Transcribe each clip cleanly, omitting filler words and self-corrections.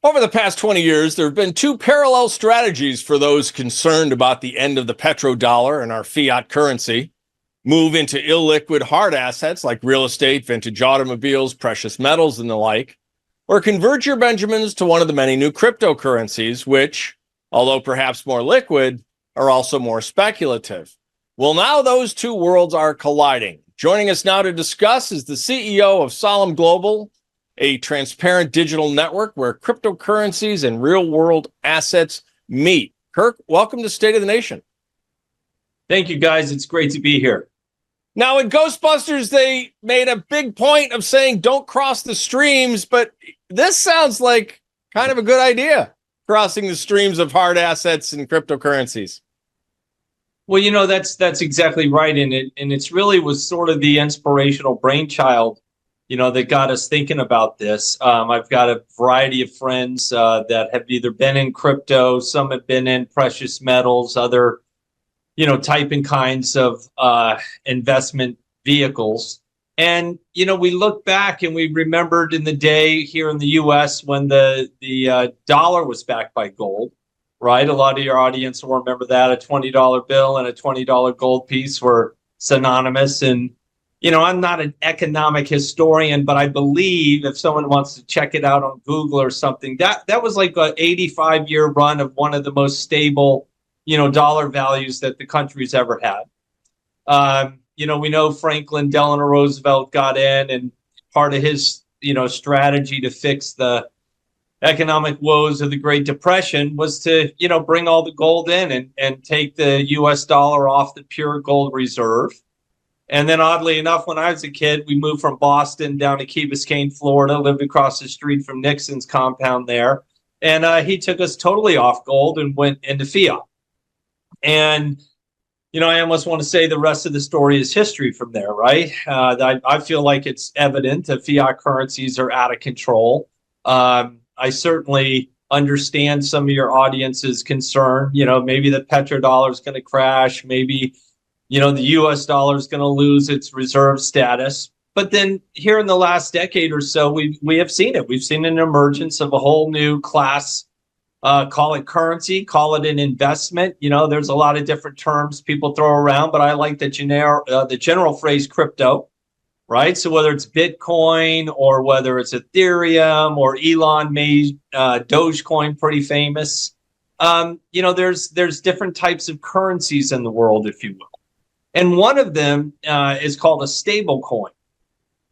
Over the past 20 years, there have been two parallel strategies for those concerned about the end of the petrodollar and our fiat currency. Move into illiquid hard assets like real estate, vintage automobiles, precious metals, and the like, or convert your Benjamins to one of the many new cryptocurrencies, which, although perhaps more liquid, are also more speculative. Well, now those two worlds are colliding. Joining us now to discuss is the CEO of Solum Global, a transparent digital network where cryptocurrencies and real-world assets meet. Kirk, welcome to State of the Nation. Thank you, guys. It's great to be here. Now, in Ghostbusters, they made a big point of saying don't cross the streams, but this sounds like kind of a good idea, crossing the streams of hard assets and cryptocurrencies. Well, that's exactly right. And it's really was sort of the inspirational brainchild that got us thinking about this. I've got a variety of friends that have either been in crypto, some have been in precious metals, other, type and kinds of investment vehicles. And, we look back and we remembered in the day here in the U.S. when the dollar was backed by gold, right? A lot of your audience will remember that. A $20 bill and a $20 gold piece were synonymous. And I'm not an economic historian, but I believe if someone wants to check it out on Google or something, that was like an 85-year run of one of the most stable, dollar values that the country's ever had. We know Franklin Delano Roosevelt got in, and part of his, strategy to fix the economic woes of the Great Depression was to, bring all the gold in and take the U.S. dollar off the pure gold reserve. And then oddly enough, when I was a kid, we moved from Boston down to Key Biscayne, Florida, lived across the street from Nixon's compound there. And he took us totally off gold and went into fiat. And, I almost want to say the rest of the story is history from there, right? I feel like it's evident that fiat currencies are out of control. I certainly understand some of your audience's concern. Maybe the petrodollar is going to crash. Maybe the U.S. dollar is going to lose its reserve status. But then here in the last decade or so, we have seen it. We've seen an emergence of a whole new class, call it currency, call it an investment. There's a lot of different terms people throw around, but I like the general phrase crypto, right? So whether it's Bitcoin or whether it's Ethereum or Elon made Dogecoin pretty famous, there's different types of currencies in the world, if you will. And one of them is called a stable coin,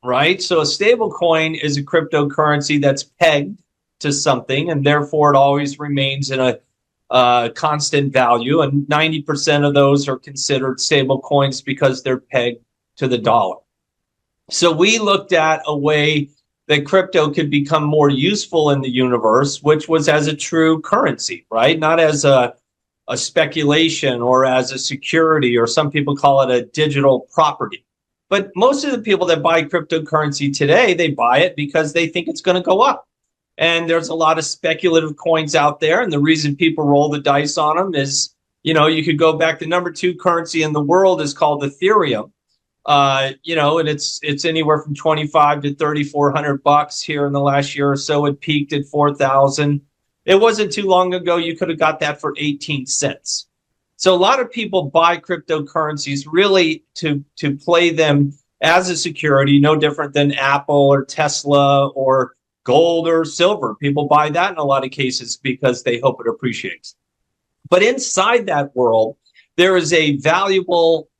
right? So a stable coin is a cryptocurrency that's pegged to something, and therefore it always remains in a constant value. And 90% of those are considered stable coins because they're pegged to the dollar. So we looked at a way that crypto could become more useful in the universe, which was as a true currency, right? Not as a speculation or as a security, or some people call it a digital property. But most of the people that buy cryptocurrency today, they buy it because they think it's going to go up. And there's a lot of speculative coins out there. And the reason people roll the dice on them is, you could go back. The number 2 currency in the world is called Ethereum. And it's anywhere from $25 to $3,400 here in the last year or so. It peaked at 4,000. It wasn't too long ago you could have got that for 18 cents. So a lot of people buy cryptocurrencies really to play them as a security, no different than Apple or Tesla or gold or silver. People buy that in a lot of cases because they hope it appreciates. But inside that world, there is a valuable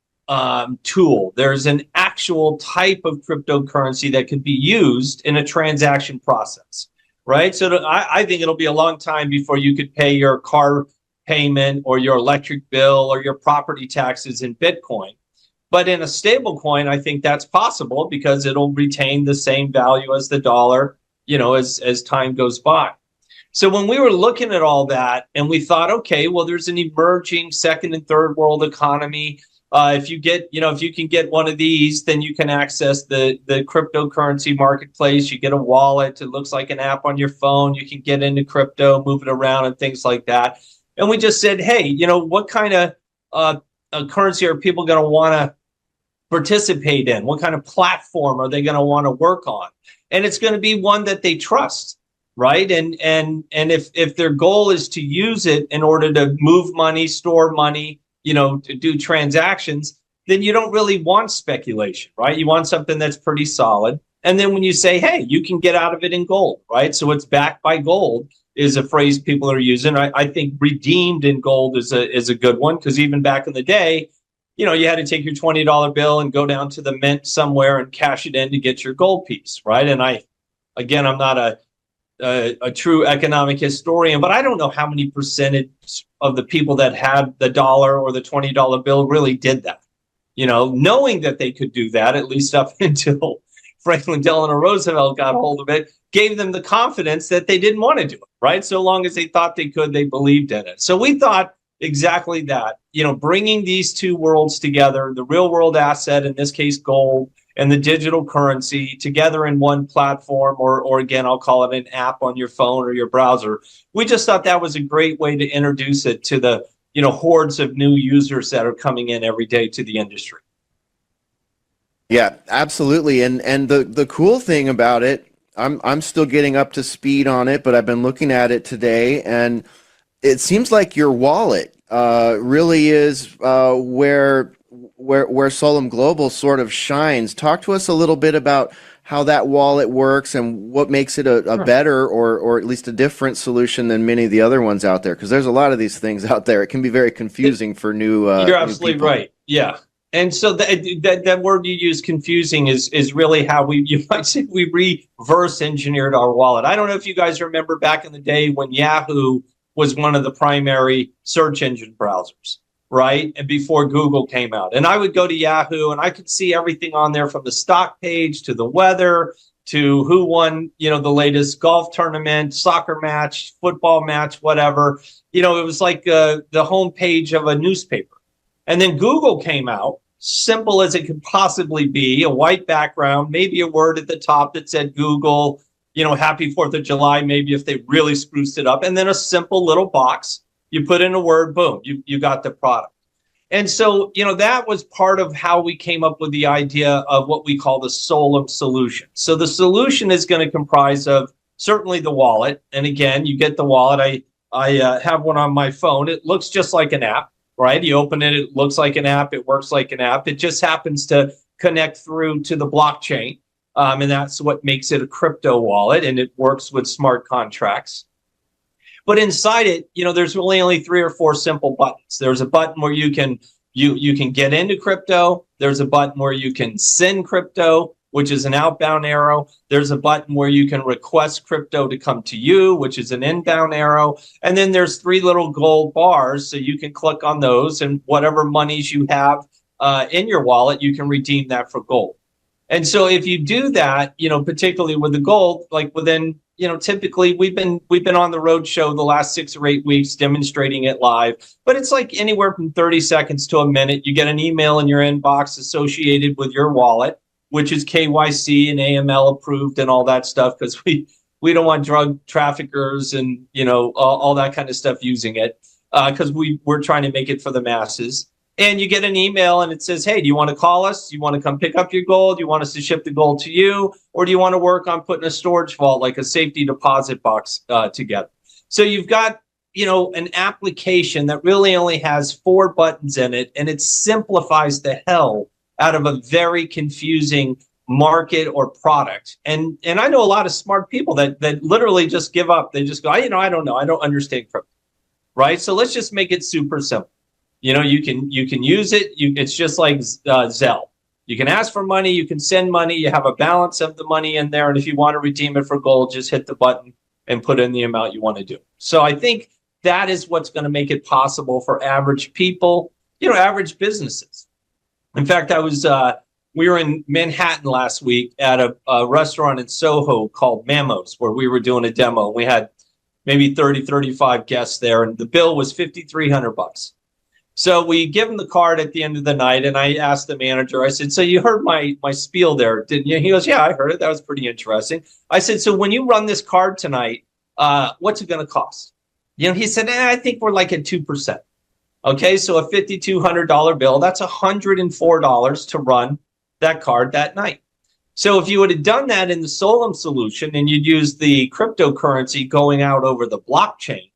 tool. There's an actual type of cryptocurrency that could be used in a transaction process. Right. So I think it'll be a long time before you could pay your car payment or your electric bill or your property taxes in Bitcoin. But in a stable coin, I think that's possible because it'll retain the same value as the dollar, as time goes by. So when we were looking at all that and we thought, okay, well, there's an emerging second and third world economy. If you can get one of these, then you can access the cryptocurrency marketplace. You get a wallet. It looks like an app on your phone. You can get into crypto, move it around and things like that. And we just said, hey, what kind of currency are people going to want to participate in? What kind of platform are they going to want to work on? And it's going to be one that they trust. right? And if their goal is to use it in order to move money, store money, to do transactions, then you don't really want speculation, right? You want something that's pretty solid. And then when you say, hey, you can get out of it in gold, right? So it's backed by gold is a phrase people are using. I think redeemed in gold is a good one, because even back in the day, you had to take your $20 bill and go down to the mint somewhere and cash it in to get your gold piece, right? And I'm not a true economic historian, but I don't know how many percentage of the people that had the dollar or the $20 bill really did that. Knowing that they could do that, at least up until Franklin Delano Roosevelt got hold of it, gave them the confidence that they didn't want to do it, right? So long as they thought they could, they believed in it. So we thought exactly that, bringing these two worlds together, the real world asset, in this case, gold, and the digital currency together in one platform, or again, I'll call it an app on your phone or your browser. We just thought that was a great way to introduce it to the hordes of new users that are coming in every day to the industry. Yeah, absolutely. And the cool thing about it, I'm still getting up to speed on it, but I've been looking at it today, and it seems like your wallet really is where Solum Global sort of shines. Talk to us a little bit about how that wallet works and what makes it a better or at least a different solution than many of the other ones out there, because there's a lot of these things out there. It can be very confusing for new You're absolutely new people. right. Yeah. And so that word you use, confusing, is really how you might say we reverse engineered our wallet. I don't know if you guys remember back in the day when Yahoo was one of the primary search engine browsers, right? And before Google came out. And I would go to Yahoo and I could see everything on there, from the stock page to the weather to who won, the latest golf tournament, soccer match, football match, whatever. It was like the homepage of a newspaper. And then Google came out, simple as it could possibly be, a white background, maybe a word at the top that said Google, happy 4th of July, maybe if they really spruced it up, and then a simple little box. You put in a word, boom, you got the product. And so, that was part of how we came up with the idea of what we call the Solum Solution. So the solution is going to comprise of certainly the wallet. And again, you get the wallet. I have one on my phone. It looks just like an app, right? You open it, it looks like an app. It works like an app. It just happens to connect through to the blockchain. And that's what makes it a crypto wallet, and it works with smart contracts. But inside it, there's really only 3 or 4 simple buttons. There's a button where you can get into crypto. There's a button where you can send crypto, which is an outbound arrow. There's a button where you can request crypto to come to you, which is an inbound arrow. And then there's 3 little gold bars, so you can click on those, and whatever monies you have in your wallet, you can redeem that for gold. And so if you do that, particularly with the gold, like within, typically we've been on the road show the last 6 or 8 weeks demonstrating it live, but it's like anywhere from 30 seconds to a minute. You get an email in your inbox associated with your wallet, which is KYC and AML approved and all that stuff, because we don't want drug traffickers and, all that kind of stuff using it, because we're trying to make it for the masses. And you get an email and it says, hey, do you want to call us? Do you want to come pick up your gold? Do you want us to ship the gold to you? Or do you want to work on putting a storage vault, like a safety deposit box, together? So you've got, an application that really only has 4 buttons in it, and it simplifies the hell out of a very confusing market or product. And I know a lot of smart people that literally just give up. They just go, I don't know. I don't understand crypto, right? So let's just make it super simple. You can use it. It's just like Zelle. You can ask for money. You can send money. You have a balance of the money in there. And if you want to redeem it for gold, just hit the button and put in the amount you want to do. So I think that is what's going to make it possible for average people, average businesses. In fact, we were in Manhattan last week at a restaurant in Soho called Mamos, where we were doing a demo. We had maybe 30, 35 guests there, and the bill was $5,300. So we give him the card at the end of the night, and I asked the manager, I said, so you heard my spiel there, didn't you? He goes, yeah, I heard it. That was pretty interesting. I said, so when you run this card tonight, what's it going to cost? He said, I think we're like at 2%. Okay, so a $5,200 bill, that's $104 to run that card that night. So if you would have done that in the Solum solution and you'd use the cryptocurrency going out over the blockchain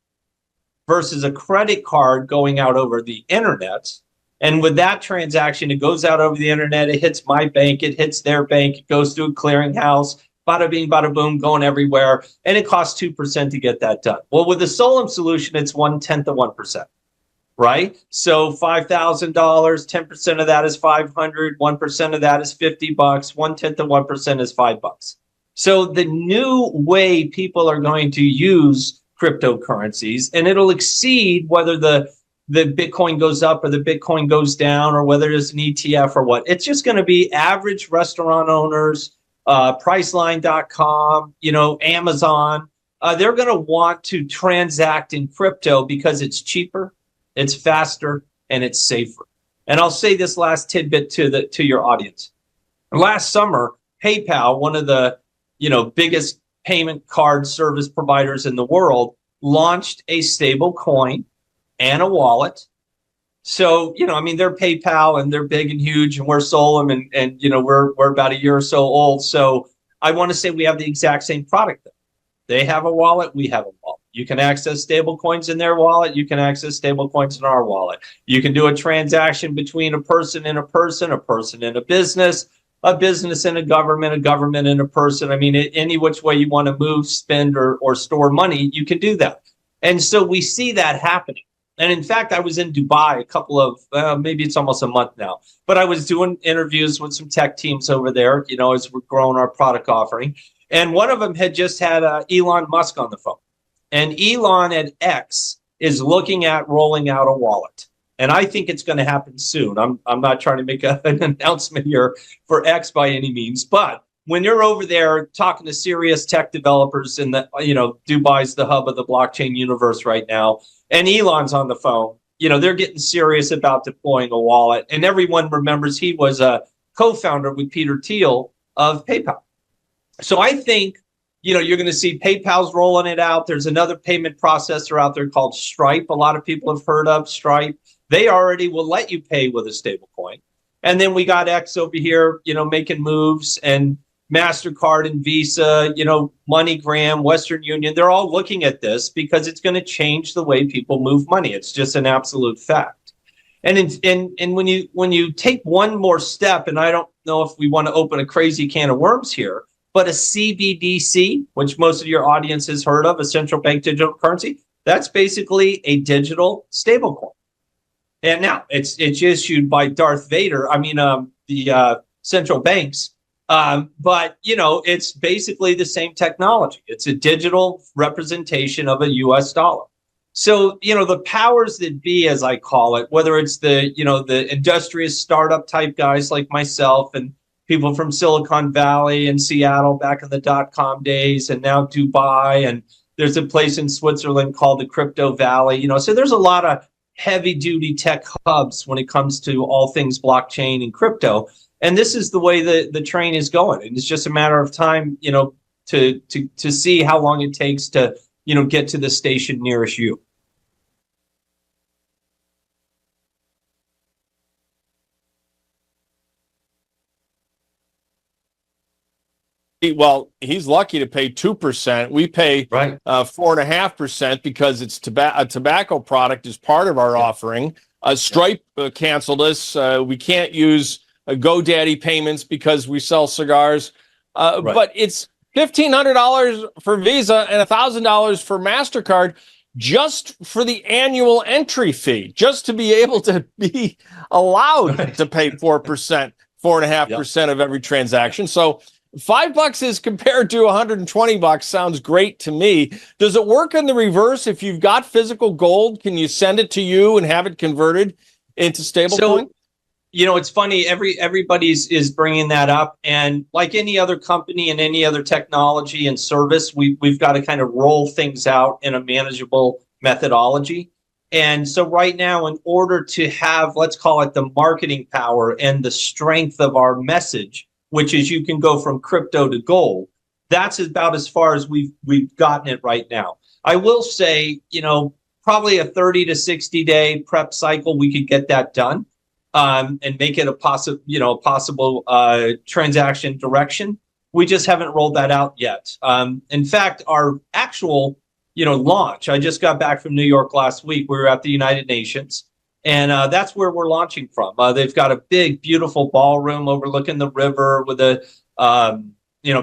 versus a credit card going out over the internet, and with that transaction, it goes out over the internet, it hits my bank, it hits their bank, it goes through a clearinghouse, bada bing, bada boom, going everywhere, and it costs 2% to get that done. Well, with the Solum solution, it's 1/10 of 1%. Right? So $5,000, 10% of that is 500, 1% of that is $50, 1/10 of 1% is $5. So the new way people are going to use cryptocurrencies, and it'll exceed whether the Bitcoin goes up or the Bitcoin goes down, or whether it's an ETF or what. It's just going to be average restaurant owners, Priceline.com, Amazon. They're going to want to transact in crypto because it's cheaper, it's faster, and it's safer. And I'll say this last tidbit to your audience. Last summer, PayPal, one of the biggest payment card service providers in the world, launched a stable coin and a wallet. So, they're PayPal and they're big and huge, and we're Solum, and we're about a year or so old. So I want to say we have the exact same product. They have a wallet, we have a wallet. You can access stable coins in their wallet. You can access stable coins in our wallet. You can do a transaction between a person and a person and a business and a government and a person. Any which way you want to move, spend, or store money, you can do that. And so we see that happening. And in fact, I was in Dubai a couple of, maybe it's almost a month now, but I was doing interviews with some tech teams over there, as we're growing our product offering. And one of them had just had Elon Musk on the phone. And Elon at X is looking at rolling out a wallet. And I think it's going to happen soon. I'm not trying to make an announcement here for X by any means. But when you're over there talking to serious tech developers in the, Dubai's the hub of the blockchain universe right now, and Elon's on the phone, they're getting serious about deploying a wallet. And everyone remembers he was a co-founder with Peter Thiel of PayPal. So I think, you're going to see PayPal's rolling it out. There's another payment processor out there called Stripe. A lot of people have heard of Stripe. They already will let you pay with a stable coin. And then we got X over here, making moves, and MasterCard and Visa, MoneyGram, Western Union. They're all looking at this because it's going to change the way people move money. It's just an absolute fact. And when you take one more step, and I don't know if we want to open a crazy can of worms here, but a CBDC, which most of your audience has heard of, a central bank digital currency, that's basically a digital stablecoin. And now it's issued by Darth Vader. The central banks. But it's basically the same technology. It's a digital representation of a US dollar. So, the powers that be, as I call it, whether it's the industrious startup type guys like myself and people from Silicon Valley and Seattle back in the .com days, and now Dubai, and there's a place in Switzerland called the Crypto Valley. So there's a lot of heavy duty tech hubs when it comes to all things blockchain and crypto. And this is the way the train is going. And it's just a matter of time, to see how long it takes to, get to the station nearest you. Well, he's lucky to pay 2%. We pay 4.5% because it's a tobacco product is part of our offering. Stripe canceled us. We can't use GoDaddy payments because we sell cigars. But it's $1,500 for Visa and $1,000 for MasterCard just for the annual entry fee, just to be able to be allowed to pay 4%, 4.5% of every transaction. So $5 is compared to $120 sounds great to me. Does it work in the reverse? If you've got physical gold, can you send it to you and have it converted into stablecoin? So, it's funny. Everybody's bringing that up, and like any other company and any other technology and service, we've got to kind of roll things out in a manageable methodology. And so right now, in order to have, let's call it the marketing power and the strength of our message, which is you can go from crypto to gold, that's about as far as we've gotten it right now. I will say, probably a 30 to 60 day prep cycle, we could get that done. and make it a possible transaction direction. We just haven't rolled that out yet. In fact, our actual launch, I just got back from New York last week. We were at the United Nations, and that's where we're launching from. They've got a big, beautiful ballroom overlooking the river with a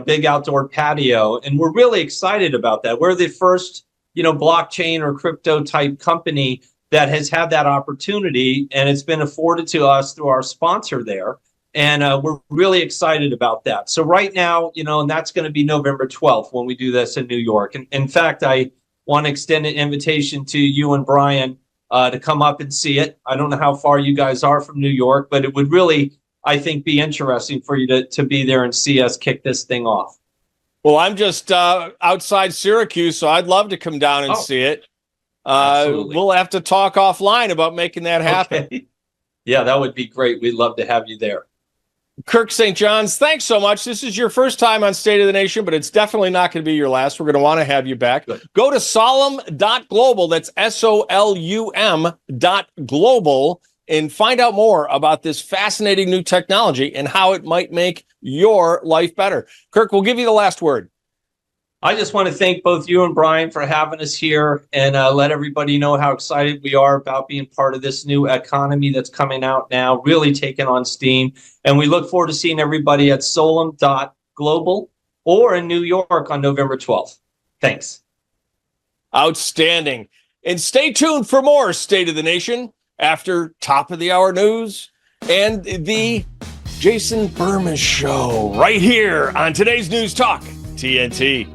big outdoor patio, and we're really excited about that. We're the first blockchain or crypto type company that has had that opportunity, and it's been afforded to us through our sponsor there. And we're really excited about that. So right now, and that's going to be November 12th when we do this in New York. And in fact, I want to extend an invitation to you and Bryan to come up and see it. I don't know how far you guys are from New York, but it would really, I think, be interesting for you to be there and see us kick this thing off. Well, I'm just outside Syracuse, so I'd love to come down and see it. We'll have to talk offline about making that happen. Okay. Yeah, that would be great. We'd love to have you there. Kirk St. Johns, thanks so much. This is your first time on State of the Nation, but it's definitely not going to be your last. We're going to want to have you back. Good. Go to solum.global. That's SOLUM.global and find out more about this fascinating new technology and how it might make your life better. Kirk, we'll give you the last word. I just want to thank both you and Bryan for having us here and let everybody know how excited we are about being part of this new economy that's coming out now, really taking on steam. And we look forward to seeing everybody at solum.global or in New York on November 12th. Thanks. Outstanding. And stay tuned for more State of the Nation after top of the hour news and the Jason Bermas Show right here on today's News Talk TNT.